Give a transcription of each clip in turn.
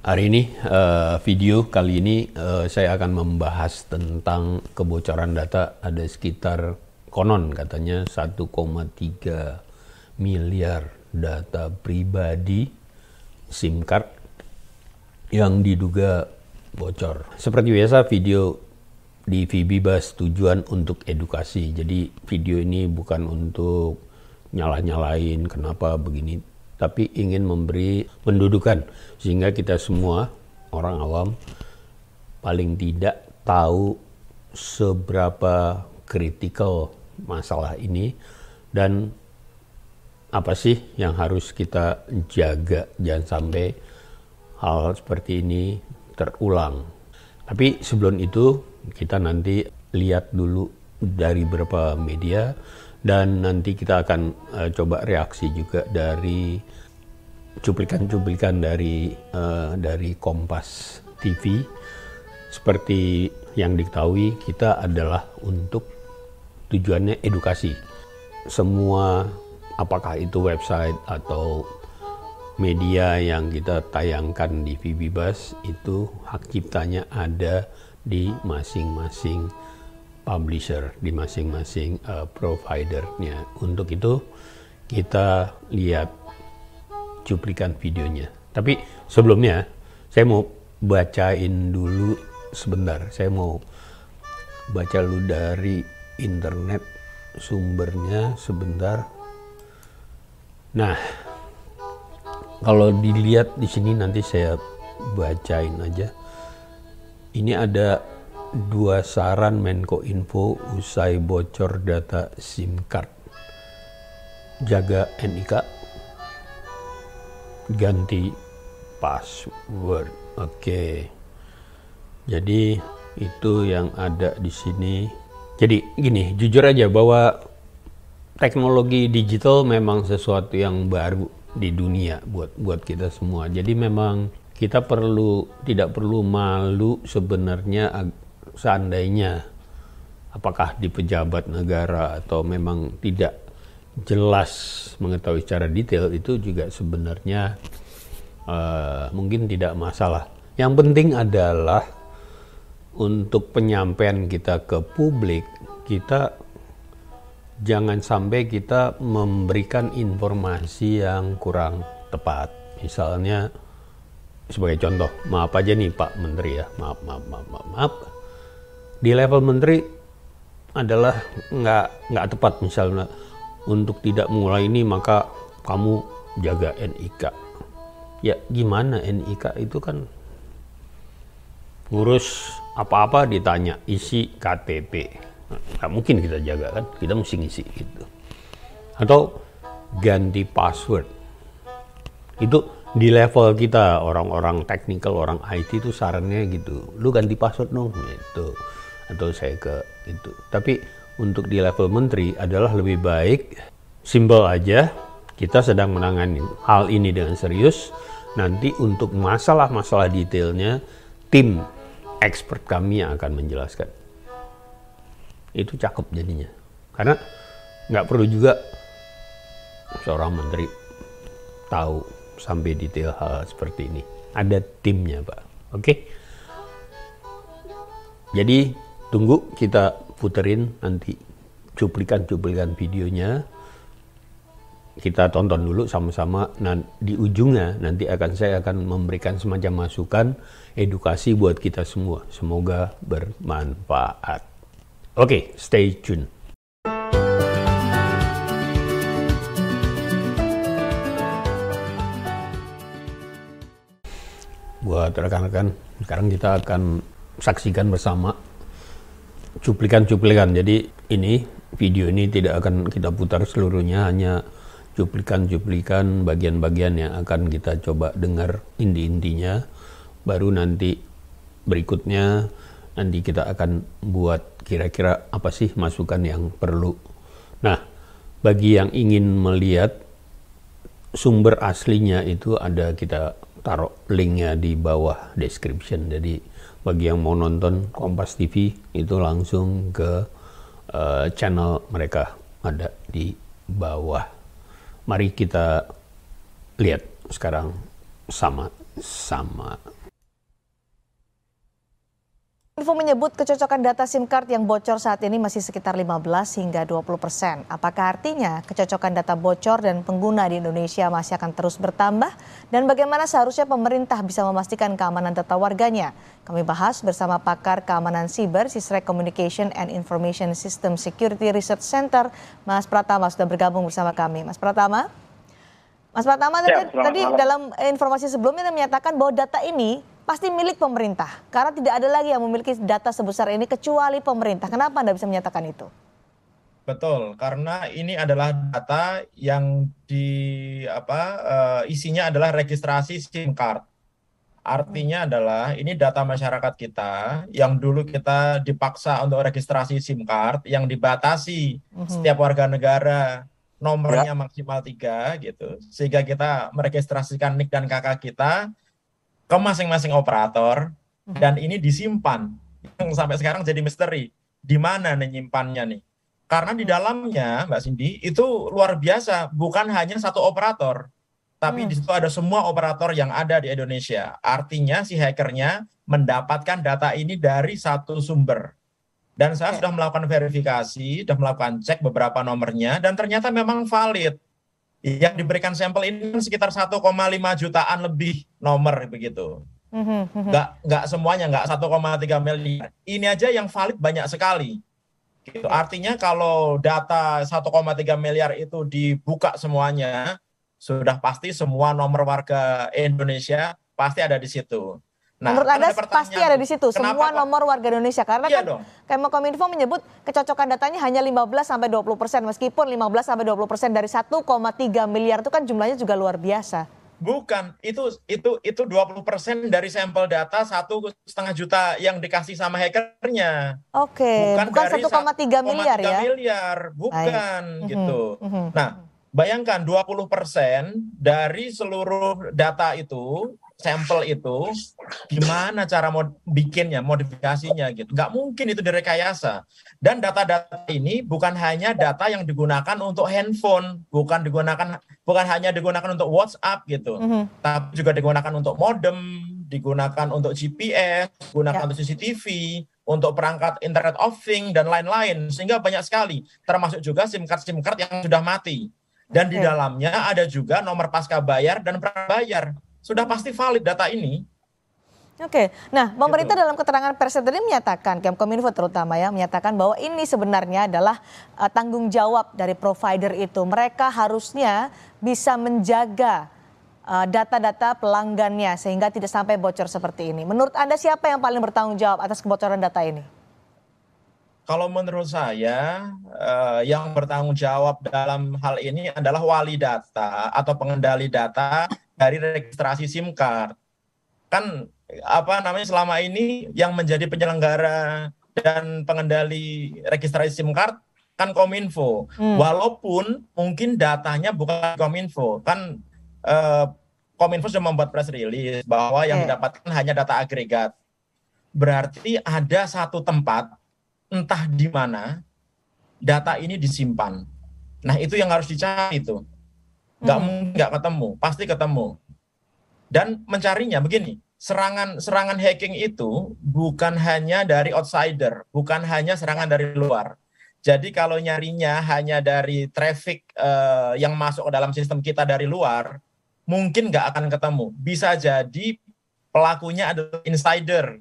Hari ini video kali ini saya akan membahas tentang kebocoran data. Ada sekitar konon katanya 1,3 miliar data pribadi SIM card yang diduga bocor. Seperti biasa video di VBBus tujuan untuk edukasi. Jadi video ini bukan untuk nyalah-nyalain kenapa begini, tapi ingin memberi pendudukan sehingga kita semua orang awam paling tidak tahu seberapa kritikal masalah ini dan apa sih yang harus kita jaga, jangan sampai hal seperti ini terulang. Tapi sebelum itu kita nanti lihat dulu dari beberapa media dan nanti kita akan coba reaksi juga dari cuplikan-cuplikan dari Kompas TV. Seperti yang diketahui, kita adalah untuk tujuannya edukasi. Semua, apakah itu website atau media yang kita tayangkan di VBBus, itu hak ciptanya ada di masing-masing publisher, di masing-masing providernya. Untuk itu kita lihat cuplikan videonya. Tapi sebelumnya saya mau bacain dulu sebentar. Saya mau baca dulu dari internet sumbernya sebentar. Nah, kalau dilihat di sini nanti saya bacain aja. Ini ada 2 saran Menko Info usai bocor data SIM card. Jaga NIK, ganti password. Oke. Jadi itu yang ada di sini. Jadi gini, jujur aja bahwa teknologi digital memang sesuatu yang baru di dunia buat kita semua. Jadi memang kita tidak perlu malu sebenarnya seandainya apakah di pejabat negara atau memang tidak jelas mengetahui secara detail, itu juga sebenarnya mungkin tidak masalah. Yang penting adalah untuk penyampaian kita ke publik, kita jangan sampai kita memberikan informasi yang kurang tepat. Misalnya sebagai contoh, maaf aja nih Pak Menteri ya, maaf. Di level menteri adalah nggak tepat, misalnya untuk tidak mulai ini maka kamu jaga NIK. Ya gimana, NIK itu kan ngurus apa-apa ditanya isi KTP, nggak mungkin kita jaga kan, kita mesti ngisi gitu. Atau ganti password, itu di level kita orang-orang teknikal, orang IT itu sarannya gitu, lu ganti password dong gitu, atau saya ke itu. Tapi untuk di level menteri adalah lebih baik simpel aja, kita sedang menangani hal ini dengan serius. Nanti untuk masalah-masalah detailnya tim expert kami yang akan menjelaskan. Itu cakep jadinya, karena nggak perlu juga seorang menteri tahu sampai detail hal seperti ini. Ada timnya Pak. Oke? Jadi tunggu kita puterin nanti cuplikan-cuplikan videonya. Kita tonton dulu sama-sama. Nah, di ujungnya nanti saya akan memberikan semacam masukan edukasi buat kita semua. Semoga bermanfaat. Oke, stay tune. Buat rekan-rekan, sekarang kita akan saksikan bersama cuplikan-cuplikan. Jadi video ini tidak akan kita putar seluruhnya, hanya cuplikan-cuplikan bagian-bagian yang akan kita coba dengar inti-intinya. Baru nanti berikutnya nanti kita akan buat kira-kira apa sih masukan yang perlu. Nah, bagi yang ingin melihat sumber aslinya itu ada, kita taruh linknya di bawah description. Jadi bagi yang mau nonton Kompas TV itu langsung ke channel mereka, ada di bawah. Mari kita lihat sekarang sama sama. Info menyebut kecocokan data SIM card yang bocor saat ini masih sekitar 15 hingga 20%. Apakah artinya kecocokan data bocor dan pengguna di Indonesia masih akan terus bertambah? Dan bagaimana seharusnya pemerintah bisa memastikan keamanan data warganya? Kami bahas bersama pakar keamanan siber Sisrek Communication and Information System Security Research Center, Mas Pratama sudah bergabung bersama kami. Mas Pratama tadi dalam informasi sebelumnya Anda menyatakan bahwa data ini pasti milik pemerintah karena tidak ada lagi yang memiliki data sebesar ini kecuali pemerintah. Kenapa Anda bisa menyatakan itu? Betul, karena ini adalah data yang isinya adalah registrasi SIM card. Artinya adalah ini data masyarakat kita yang dulu kita dipaksa untuk registrasi SIM card yang dibatasi setiap warga negara nomornya maksimal 3 gitu. Sehingga kita meregistrasikan NIK dan KK kita ke masing-masing operator dan ini disimpan. Yang sampai sekarang jadi misteri. Di mana nih nyimpannya nih? Karena di dalamnya, Mbak Cindy, itu luar biasa. Bukan hanya satu operator, tapi di situ ada semua operator yang ada di Indonesia. Artinya si hackernya mendapatkan data ini dari satu sumber. Dan saya sudah melakukan verifikasi, sudah melakukan cek beberapa nomornya, dan ternyata memang valid. Yang diberikan sampel ini sekitar 1,5 jutaan lebih nomor begitu. Nggak semuanya, nggak 1,3 miliar. Ini aja yang valid banyak sekali. Gitu. Artinya kalau data 1,3 miliar itu dibuka semuanya, sudah pasti semua nomor warga Indonesia pasti ada di situ. Nah, menurut Anda pasti ada di situ semua nomor warga Indonesia karena iya kan Kemenkominfo menyebut kecocokan datanya hanya 15-20% meskipun 15-20% dari 1,3 miliar itu kan jumlahnya juga luar biasa. Bukan, itu 20% dari sampel data 1,5 juta yang dikasih sama hackernya. Oke, bukan 1,3 miliar ya? Bukan gitu. Nah, bayangkan 20% dari seluruh data itu, sampel itu, gimana cara bikinnya, modifikasinya gitu. Nggak mungkin itu direkayasa. Dan data-data ini bukan hanya data yang digunakan untuk handphone, bukan hanya digunakan untuk WhatsApp gitu, tapi juga digunakan untuk modem, digunakan untuk GPS, digunakan untuk CCTV, untuk perangkat Internet of Things dan lain-lain, sehingga banyak sekali, termasuk juga SIM card yang sudah mati. Dan di dalamnya ada juga nomor pasca bayar dan prabayar. Sudah pasti valid data ini. Oke, nah pemerintah dalam keterangan pers tadi menyatakan, Kemenkominfo terutama ya, menyatakan bahwa ini sebenarnya adalah tanggung jawab dari provider itu. Mereka harusnya bisa menjaga data-data pelanggannya sehingga tidak sampai bocor seperti ini. Menurut Anda siapa yang paling bertanggung jawab atas kebocoran data ini? Kalau menurut saya yang bertanggung jawab dalam hal ini adalah wali data atau pengendali data dari registrasi SIM card. Kan selama ini yang menjadi penyelenggara dan pengendali registrasi SIM card kan Kominfo. Walaupun mungkin datanya bukan Kominfo. Kan Kominfo sudah membuat press release bahwa yang didapatkan hanya data agregat. Berarti ada satu tempat entah di mana data ini disimpan. Nah, itu yang harus dicari itu. Nggak ketemu, pasti ketemu. Dan mencarinya begini, serangan hacking itu bukan hanya dari outsider, bukan hanya serangan dari luar. Jadi kalau nyarinya hanya dari traffic yang masuk ke dalam sistem kita dari luar, mungkin nggak akan ketemu. Bisa jadi pelakunya adalah insider.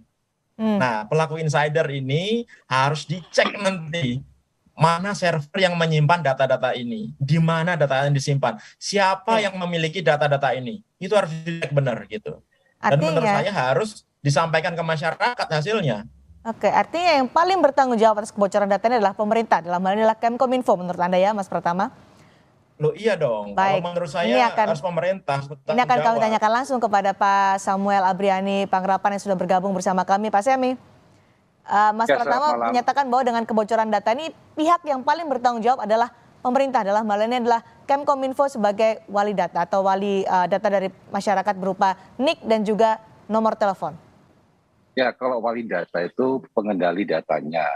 Nah, pelaku insider ini harus dicek nanti mana server yang menyimpan data-data ini, di mana data yang disimpan, siapa yang memiliki data-data ini, itu harus dicek benar gitu. Dan menurut saya harus disampaikan ke masyarakat hasilnya. Oke, artinya yang paling bertanggung jawab atas kebocoran data ini adalah pemerintah, dalam hal ini adalah Kemenkominfo menurut Anda ya, Mas Pratama? Loh iya dong, baik. Kalau menurut saya harus pemerintah. Ini akan kami tanyakan langsung kepada Pak Samuel Abriani Pangrapan yang sudah bergabung bersama kami. Pak Semi, Mas Pratama menyatakan bahwa dengan kebocoran data ini pihak yang paling bertanggung jawab adalah pemerintah, dalam hal ini adalah Kemenkominfo sebagai wali data atau wali data dari masyarakat berupa NIK dan juga nomor telepon. Ya, kalau wali data itu pengendali datanya.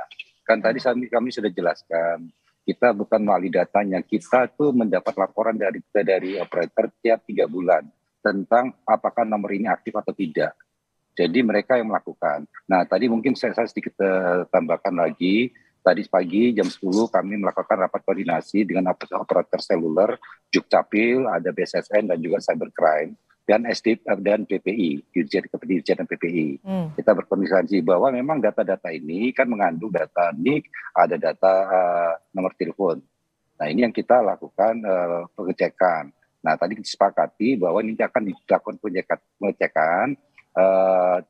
Kan tadi kami sudah jelaskan. Kita bukan wali datanya, kita tuh mendapat laporan dari operator tiap 3 bulan. tentang apakah nomor ini aktif atau tidak. Jadi mereka yang melakukan. Nah, tadi mungkin saya sedikit tambahkan lagi. Tadi pagi jam 10 kami melakukan rapat koordinasi dengan operator seluler, Jukcapil, ada BSSN dan juga Cybercrime dan dan PPI, Dirjen Kependidikan dan PPI. Kita berkoordinasi bahwa memang data-data ini kan mengandung data NIK, ada data nomor telepon. Nah, ini yang kita lakukan pengecekan. Nah, tadi disepakati bahwa ini akan dilakukan pengecekan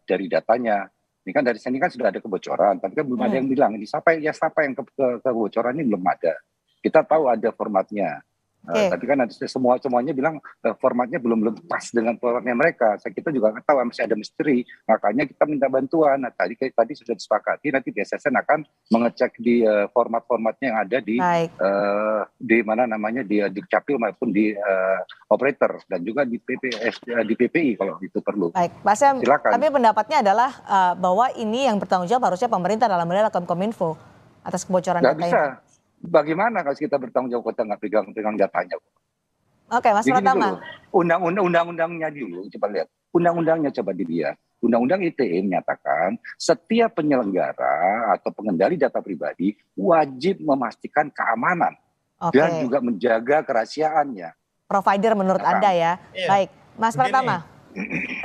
dari datanya. Ini kan dari sini kan sudah ada kebocoran, tapi kan belum ada yang bilang ini siapa yang kebocoran ini belum ada. Kita tahu ada formatnya. Tapi kan semuanya bilang formatnya belum pas dengan formatnya mereka. Kita juga nggak tahu, masih ada misteri. Makanya kita minta bantuan. Nah, tadi sudah disepakati nanti BSSN akan mengecek di format-formatnya yang ada di mana namanya di Dukcapil maupun di operator dan juga di PPI kalau itu perlu. Baik, Pak Sam, silakan. Tapi pendapatnya adalah bahwa ini yang bertanggung jawab harusnya pemerintah dalam hal Kominfo atas kebocoran data ini. Bagaimana kalau kita bertanggung jawab, kita nggak pegang datanya? Oke, Mas Pratama. Undang-undangnya dulu, coba lihat. Undang-undangnya coba dilihat. Undang-undang ITE menyatakan setiap penyelenggara atau pengendali data pribadi wajib memastikan keamanan dan juga menjaga kerahasiaannya. Provider menurut Anda ya? Iya. Baik, Mas Pratama.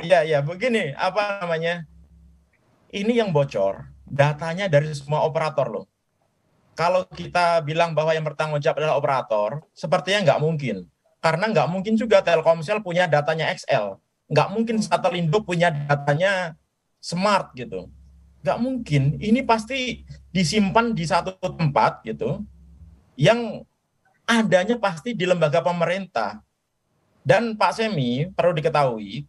Iya, begini, apa namanya? Ini yang bocor, datanya dari semua operator loh. Kalau kita bilang bahwa yang bertanggung jawab adalah operator, sepertinya nggak mungkin. Karena nggak mungkin juga Telkomsel punya datanya XL. Nggak mungkin Satellindo punya datanya smart gitu. Nggak mungkin. Ini pasti disimpan di satu tempat gitu, yang adanya pasti di lembaga pemerintah. Dan Pak Semi, perlu diketahui,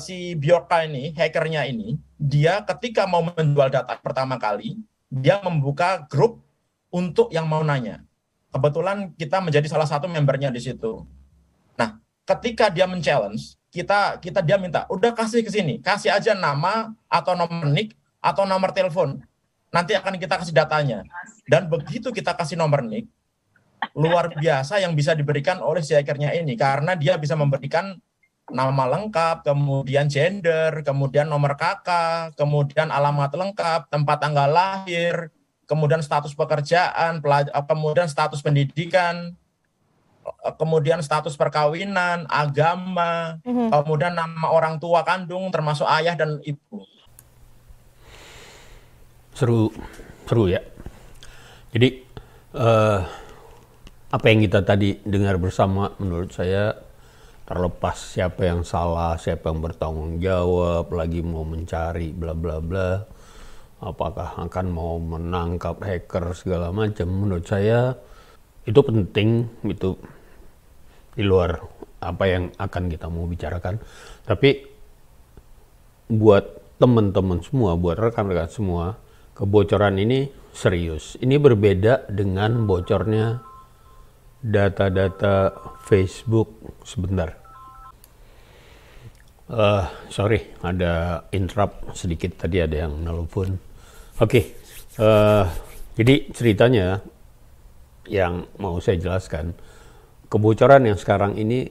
si Bjorka ini, hackernya ini, dia ketika mau menjual data pertama kali, dia membuka grup untuk yang mau nanya. Kebetulan kita menjadi salah satu membernya di situ. Nah, ketika dia men-challenge, dia minta, udah kasih ke sini, kasih aja nama atau nomor NIK atau nomor telepon. Nanti akan kita kasih datanya. Dan begitu kita kasih nomor NIK, luar biasa yang bisa diberikan oleh si hackernya ini, karena dia bisa memberikan nama lengkap, kemudian gender, kemudian nomor kakak, kemudian alamat lengkap, tempat tanggal lahir, kemudian status pekerjaan, kemudian status pendidikan, kemudian status perkawinan, agama, kemudian nama orang tua kandung termasuk ayah dan ibu. Seru ya. Jadi apa yang kita tadi dengar bersama, menurut saya, terlepas siapa yang salah, siapa yang bertanggung jawab, lagi mau mencari bla bla bla, apakah akan mau menangkap hacker segala macam, menurut saya itu penting, itu di luar apa yang akan kita mau bicarakan. Tapi buat teman-teman semua, buat rekan-rekan semua, kebocoran ini serius. Ini berbeda dengan bocornya data-data Facebook. Sebentar. Sorry, ada interrupt sedikit, tadi ada yang nelpon. Oke, jadi ceritanya yang mau saya jelaskan, kebocoran yang sekarang ini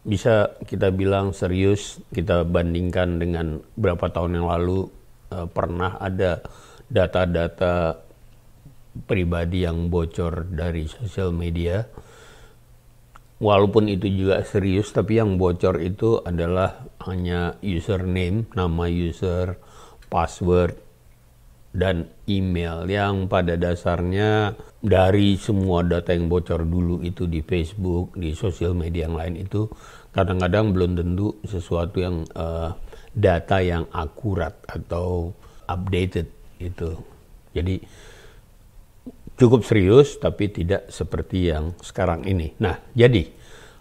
bisa kita bilang serius. Kita bandingkan dengan berapa tahun yang lalu, pernah ada data-data pribadi yang bocor dari sosial media. Walaupun itu juga serius, tapi yang bocor itu adalah hanya username, nama user, password, dan email, yang pada dasarnya dari semua data yang bocor dulu itu di Facebook, di sosial media yang lain itu kadang-kadang belum tentu sesuatu yang data yang akurat atau updated itu. Jadi cukup serius, tapi tidak seperti yang sekarang ini. Nah, jadi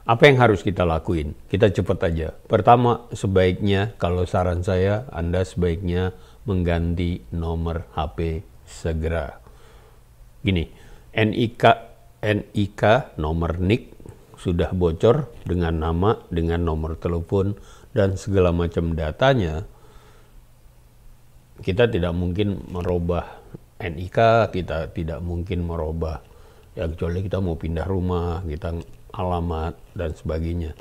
apa yang harus kita lakuin? Kita cepat aja. Pertama, sebaiknya, kalau saran saya, Anda sebaiknya mengganti nomor HP segera. Gini, NIK, nomor NIK sudah bocor dengan nama, dengan nomor telepon, dan segala macam datanya. Kita tidak mungkin merubah NIK, kita tidak mungkin merubah, ya kecuali kita mau pindah rumah, kita alamat, dan sebagainya.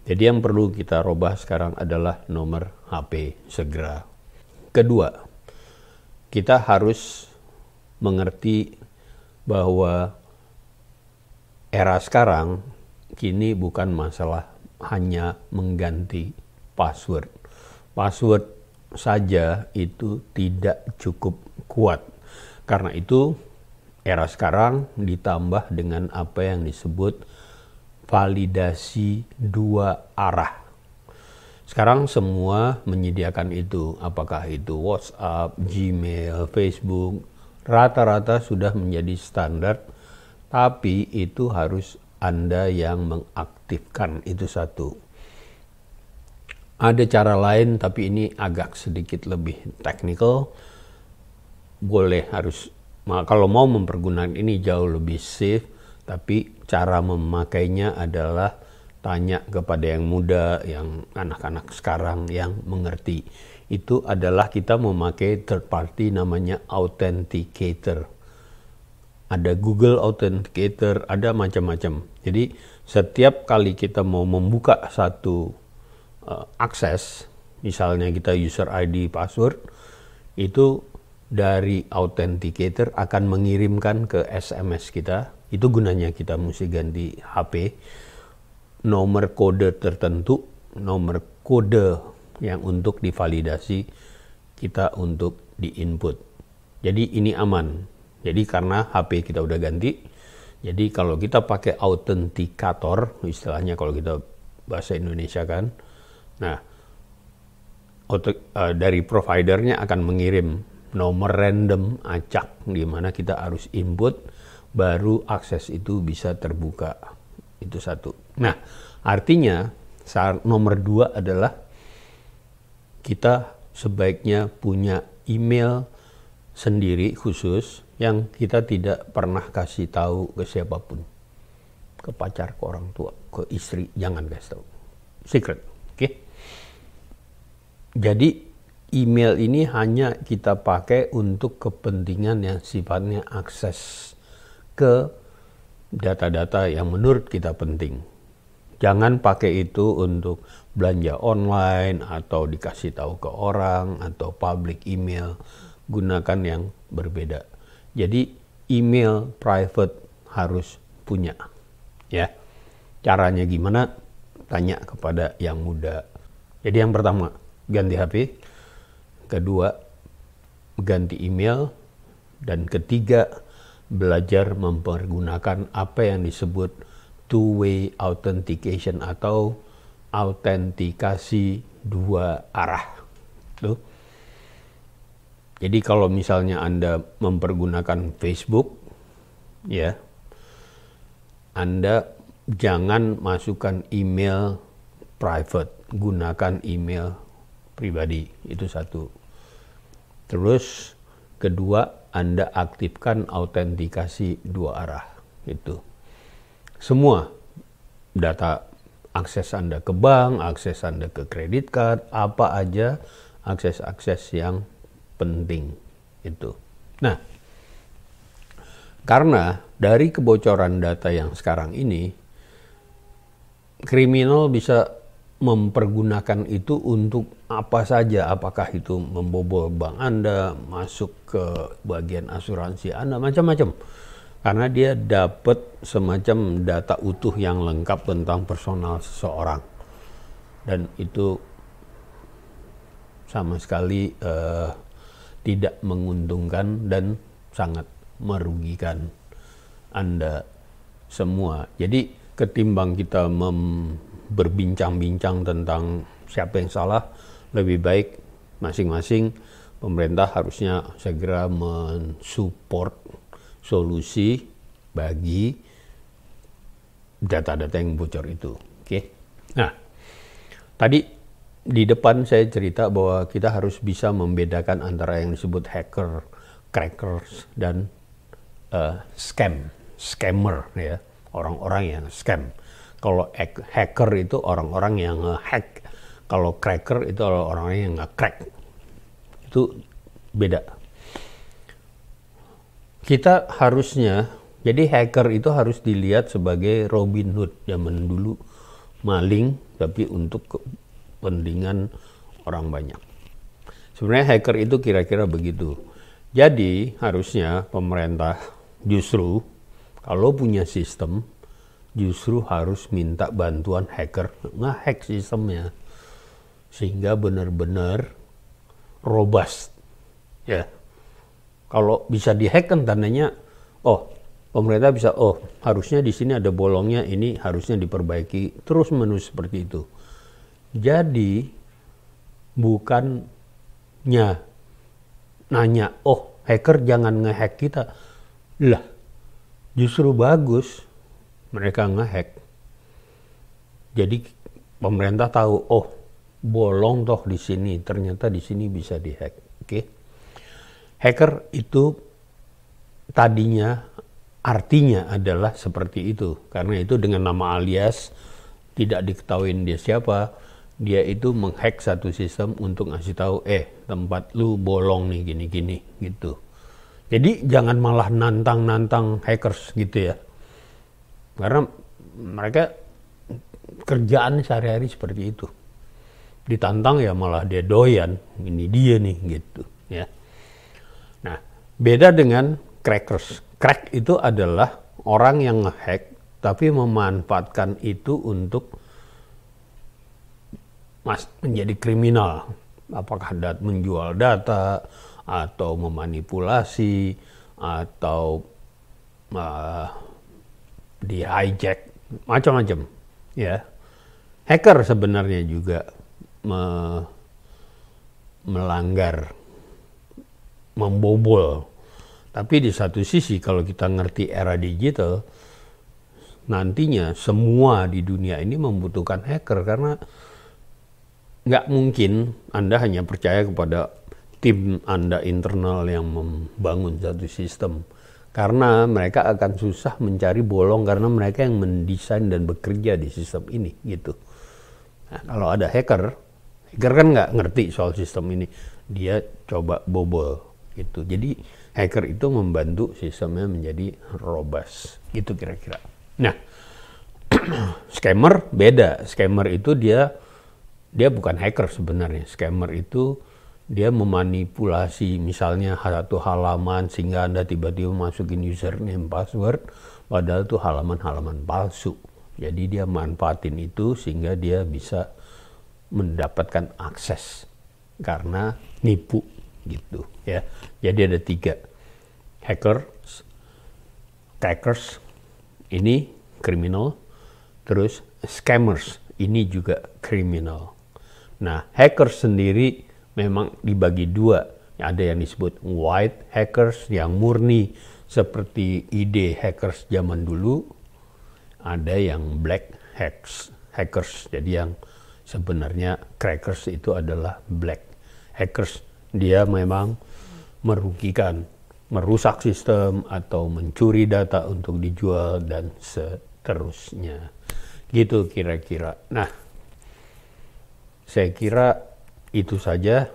Jadi yang perlu kita robah sekarang adalah nomor HP segera. Kedua, kita harus mengerti bahwa era sekarang kini bukan masalah hanya mengganti password. Password saja itu tidak cukup kuat. Karena itu era sekarang ditambah dengan apa yang disebut validasi dua arah. Sekarang semua menyediakan itu, apakah itu WhatsApp, Gmail, Facebook, rata-rata sudah menjadi standar, tapi itu harus Anda yang mengaktifkan, itu satu. Ada cara lain, tapi ini agak sedikit lebih teknikal. Kalau mau mempergunakan ini jauh lebih safe, tapi cara memakainya adalah tanya kepada yang muda, yang anak-anak sekarang yang mengerti. Itu adalah kita memakai third party namanya authenticator. Ada Google Authenticator, ada macam-macam. Jadi setiap kali kita mau membuka satu akses, misalnya kita user ID, password, itu dari Authenticator akan mengirimkan ke SMS kita. Itu gunanya kita mesti ganti HP. Nomor kode tertentu, nomor kode yang untuk divalidasi kita untuk di-input. Jadi ini aman. Jadi karena HP kita udah ganti, jadi kalau kita pakai authenticator, istilahnya kalau kita bahasa Indonesia kan, nah dari providernya akan mengirim nomor random acak di mana kita harus input, baru akses itu bisa terbuka. Itu satu. Nah, artinya nomor dua adalah kita sebaiknya punya email sendiri khusus yang kita tidak pernah kasih tahu ke siapapun. Ke pacar, ke orang tua, ke istri, jangan kasih tahu. Secret, oke? Jadi email ini hanya kita pakai untuk kepentingan yang sifatnya akses ke data-data yang menurut kita penting. Jangan pakai itu untuk belanja online atau dikasih tahu ke orang atau public email. Gunakan yang berbeda. Jadi email private harus punya. Ya. Caranya gimana? Tanya kepada yang muda. Jadi yang pertama, ganti HP. Kedua, ganti email. Dan ketiga, belajar mempergunakan apa yang disebut two-way authentication atau autentikasi dua arah. Tuh. Jadi kalau misalnya Anda mempergunakan Facebook, ya, Anda jangan masukkan email private, gunakan email pribadi, itu satu. Terus kedua, Anda aktifkan autentikasi dua arah, itu. Semua data akses Anda ke bank, akses Anda ke kredit card, apa aja akses-akses yang penting itu. Nah, karena dari kebocoran data yang sekarang ini, kriminal bisa mempergunakan itu untuk apa saja, apakah itu membobol bank Anda, masuk ke bagian asuransi Anda, macam-macam. Karena dia dapat semacam data utuh yang lengkap tentang personal seseorang. Dan itu sama sekali tidak menguntungkan dan sangat merugikan Anda semua. Jadi ketimbang kita berbincang-bincang tentang siapa yang salah, lebih baik masing-masing pemerintah harusnya segera mensupport solusi bagi data-data yang bocor itu. Oke. Nah, tadi di depan saya cerita bahwa kita harus bisa membedakan antara yang disebut hacker, crackers, dan scammer, ya, orang-orang yang scam. Kalau hacker itu orang-orang yang nge-hack, kalau cracker itu orang-orang yang nge-crack. Itu beda. Kita harusnya Jadi hacker itu harus dilihat sebagai Robin Hood zaman dulu, maling tapi untuk kepentingan orang banyak. Sebenarnya hacker itu kira-kira begitu. Jadi harusnya pemerintah justru kalau punya sistem justru harus minta bantuan hacker nge-hack sistemnya sehingga benar-benar robust. Ya, kalau bisa dihack kan tandanya, oh pemerintah bisa, oh harusnya di sini ada bolongnya, ini harusnya diperbaiki, terus menerus seperti itu. Jadi bukannya nanya, oh hacker jangan ngehack kita, lah justru bagus mereka ngehack. Jadi pemerintah tahu, oh bolong toh di sini, ternyata di sini bisa dihack. Oke. Hacker itu tadinya artinya adalah seperti itu. Karena itu dengan nama alias, tidak diketahui dia siapa, dia itu menghack satu sistem untuk ngasih tahu, tempat lu bolong nih gini-gini gitu. Jadi jangan malah nantang-nantang hackers gitu ya. Karena mereka kerjaan sehari-hari seperti itu. Ditantang ya malah dia doyan, ini dia nih gitu ya. Nah, beda dengan crackers. Crack itu adalah orang yang ngehack tapi memanfaatkan itu untuk menjadi kriminal. Apakah menjual data atau memanipulasi atau di hijack, macam-macam ya. Hacker sebenarnya juga melanggar, membobol. Tapi di satu sisi kalau kita ngerti era digital, nantinya semua di dunia ini membutuhkan hacker karena nggak mungkin Anda hanya percaya kepada tim Anda internal yang membangun satu sistem. Karena mereka akan susah mencari bolong karena mereka yang mendesain dan bekerja di sistem ini gitu. Nah, kalau ada hacker kan nggak ngerti soal sistem ini, dia coba bobol gitu. Jadi hacker itu membantu sistemnya menjadi robust gitu kira-kira. Nah, scammer beda. Scammer itu dia bukan hacker sebenarnya. Scammer itu dia memanipulasi misalnya satu halaman sehingga Anda tiba-tiba masukin username password padahal itu halaman-halaman palsu. Jadi dia manfaatin itu sehingga dia bisa mendapatkan akses karena nipu gitu ya. Jadi ada 3, hackers, crackers, ini kriminal, terus scammers, ini juga kriminal. Nah, hackers sendiri memang dibagi 2, ada yang disebut white hackers yang murni seperti ide hackers zaman dulu, ada yang black hackers, jadi yang sebenarnya crackers itu adalah black hackers. Dia memang merugikan, merusak sistem atau mencuri data untuk dijual dan seterusnya. Gitu kira-kira. Nah, saya kira itu saja.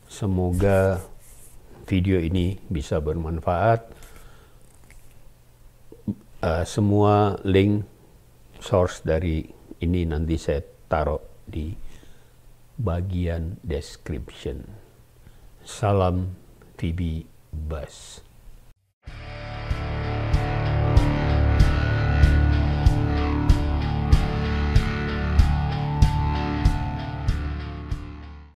Semoga video ini bisa bermanfaat. Semua link source dari ini nanti saya taruh di bagian description. Salam TV Buzz.